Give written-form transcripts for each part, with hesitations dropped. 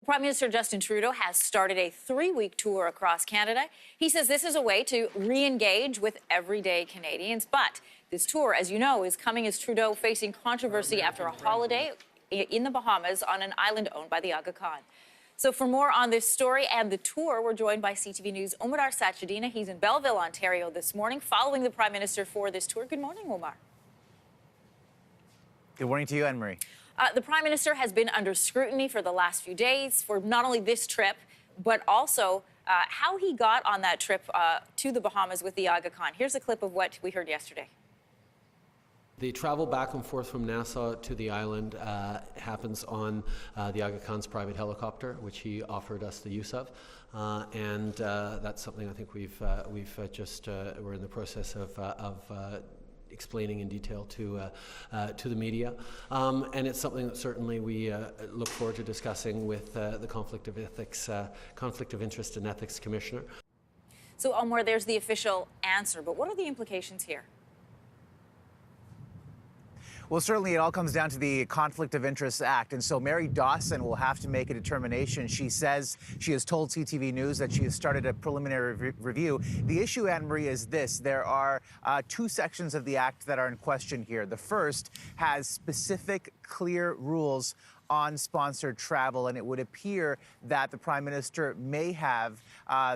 Prime Minister Justin Trudeau has started a 3-week tour across Canada. He says this is a way to re-engage with everyday Canadians. But this tour, as you know, is coming as Trudeau facing controversy after a holiday in the Bahamas on an island owned by the Aga Khan. So for more on this story and the tour, we're joined by CTV News' Omar Sachedina. He's in Belleville, Ontario this morning, following the Prime Minister for this tour. Good morning, Omar. Good morning to you, Anne-Marie. The Prime Minister has been under scrutiny for the last few days for not only this trip, but also how he got on that trip to the Bahamas with the Aga Khan. Here's a clip of what we heard yesterday. The travel back and forth from Nassau to the island happens on the Aga Khan's private helicopter, which he offered us the use of, and that's something I think we're in the process of explaining in detail to the media, and it's something that certainly we look forward to discussing with the conflict of interest and ethics commissioner. So, Omar, there's the official answer, but what are the implications here? Well, certainly it all comes down to the Conflict of Interest Act. And so Mary Dawson will have to make a determination. She says she has told CTV News that she has started a preliminary review. The issue, Anne-Marie, is this. There are two sections of the act that are in question here. The first has specific, clear rules on sponsored travel, and it would appear that the Prime Minister may have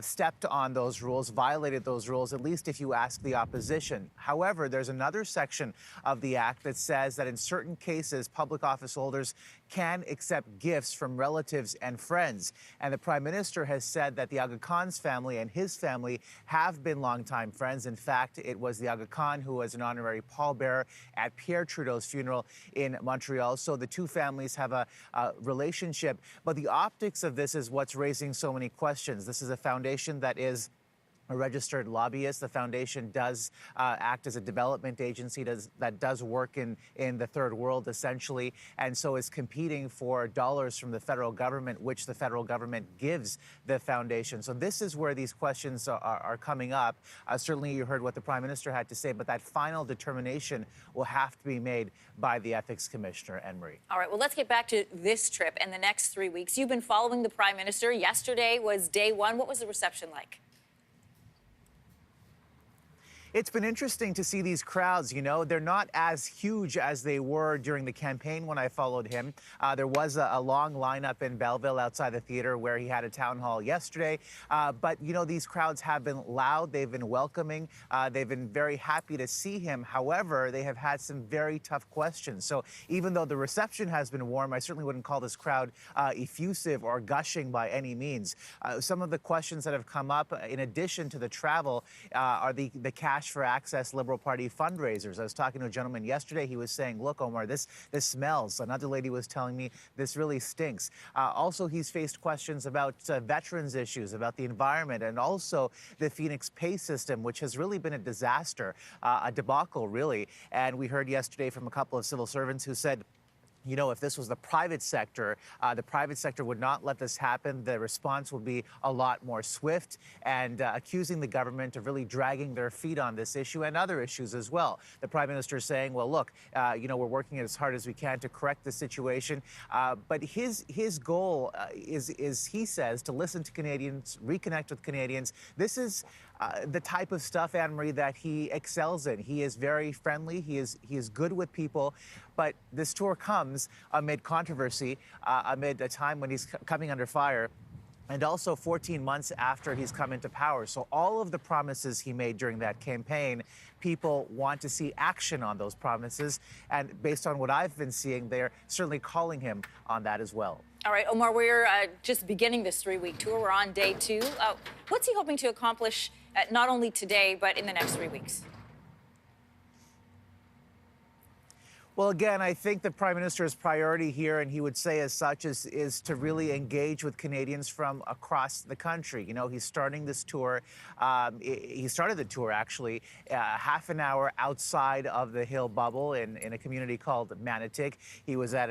stepped on those rules, violated those rules, at least if you ask the opposition. However, there's another section of the Act that says that in certain cases, public office holders can accept gifts from relatives and friends. And the Prime Minister has said that the Aga Khan's family and his family have been longtime friends. In fact, it was the Aga Khan who was an honorary pallbearer at Pierre Trudeau's funeral in Montreal. So the two families have a relationship. But the optics of this is what's raising so many questions. This is a foundation that is a registered lobbyist. The foundation does act as a development agency that does work in the third world, essentially, and so is competing for dollars from the federal government, which the federal government gives the foundation. So this is where these questions are coming up. Certainly you heard what the Prime Minister had to say, but that final determination will have to be made by the Ethics Commissioner, Anne-Marie. All right, well, let's get back to this trip and the next 3 weeks. You've been following the Prime Minister. Yesterday was day one. What was the reception like? It's been interesting to see these crowds. You know, they're not as huge as they were during the campaign when I followed him. There was a long lineup in Belleville outside the theater where he had a town hall yesterday. But, you know, these crowds have been loud. They've been welcoming. They've been very happy to see him. However, they have had some very tough questions. So even though the reception has been warm, I certainly wouldn't call this crowd effusive or gushing by any means. Some of the questions that have come up, in addition to the travel, are the cash for access Liberal Party fundraisers. I was talking to a gentleman yesterday. He was saying, look, Omar, this smells. Another lady was telling me this really stinks. Also, he's faced questions about veterans issues, about the environment, and also the Phoenix pay system, which has really been a disaster, a debacle, really. And we heard yesterday from a couple of civil servants who said, you know, if this was the private sector would not let this happen. The response would be a lot more swift, and accusing the government of really dragging their feet on this issue and other issues as well. The Prime Minister is saying, well, look, you know, we're working as hard as we can to correct the situation. But his goal is, he says, to listen to Canadians, reconnect with Canadians. This is the type of stuff, Anne-Marie, that he excels in. He is very friendly. He is good with people. But this tour comes amid controversy, amid a time when he's coming under fire, and also 14 months after he's come into power. So all of the promises he made during that campaign, people want to see action on those promises. And based on what I've been seeing, they're certainly calling him on that as well. All right, Omar, we're just beginning this 3-week tour. We're on day 2. What's he hoping to accomplish not only today, but in the next 3 weeks? Well, again, I think the Prime Minister's priority here, and he would say as such, is to really engage with Canadians from across the country. You know, he's starting this tour. He started the tour, actually, half an hour outside of the Hill Bubble in a community called Mediwake. He was at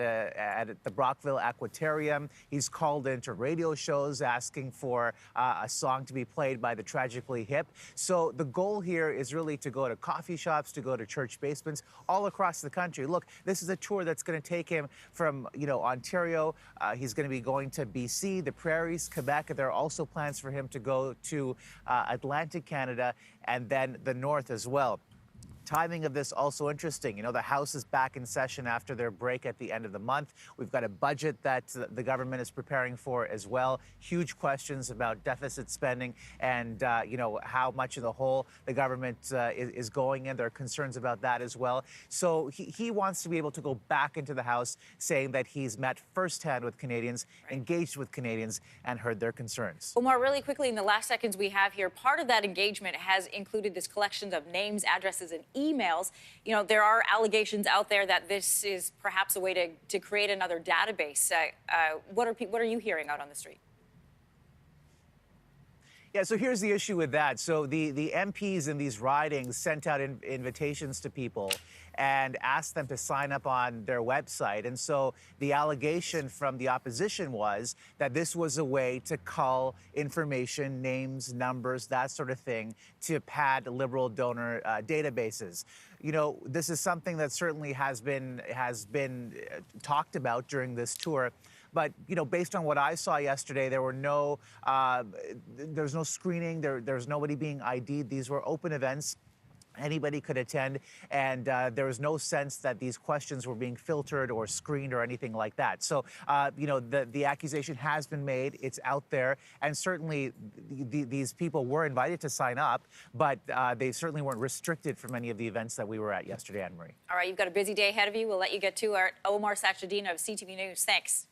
the Brockville Aquatorium. He's called into radio shows asking for a song to be played by the Tragically Hip. So the goal here is really to go to coffee shops, to go to church basements all across the country. Look, look, this is a tour that's going to take him from, Ontario. He's going to be going to BC, the Prairies, Quebec. There are also plans for him to go to Atlantic Canada and then the North as well. Timing of this also interesting. The House is back in session after their break at the end of the month. We've got a budget that the government is preparing for as well. Huge questions about deficit spending and, how much of the hole the government is going in. There are concerns about that as well. So he wants to be able to go back into the House saying that he's met firsthand with Canadians, engaged with Canadians, and heard their concerns. Omar, really quickly, in the last seconds we have here, part of that engagement has included this collection of names, addresses, and emails. There are allegations out there that this is perhaps a way to create another database. What are you hearing out on the street? Yeah, so here's the issue with that. So the MPs in these ridings sent out invitations to people and asked them to sign up on their website. And so the allegation from the opposition was that this was a way to cull information, names, numbers, that sort of thing, to pad Liberal donor databases. This is something that certainly has been talked about during this tour. But, based on what I saw yesterday, there was no screening. There's nobody being ID'd. These were open events. Anybody could attend, and there was no sense that these questions were being filtered or screened or anything like that. So, the accusation has been made. It's out there, and certainly these people were invited to sign up, but they certainly weren't restricted from any of the events that we were at yesterday, Anne-Marie. All right, you've got a busy day ahead of you. We'll let you get to our Omar Sachedina of CTV News. Thanks.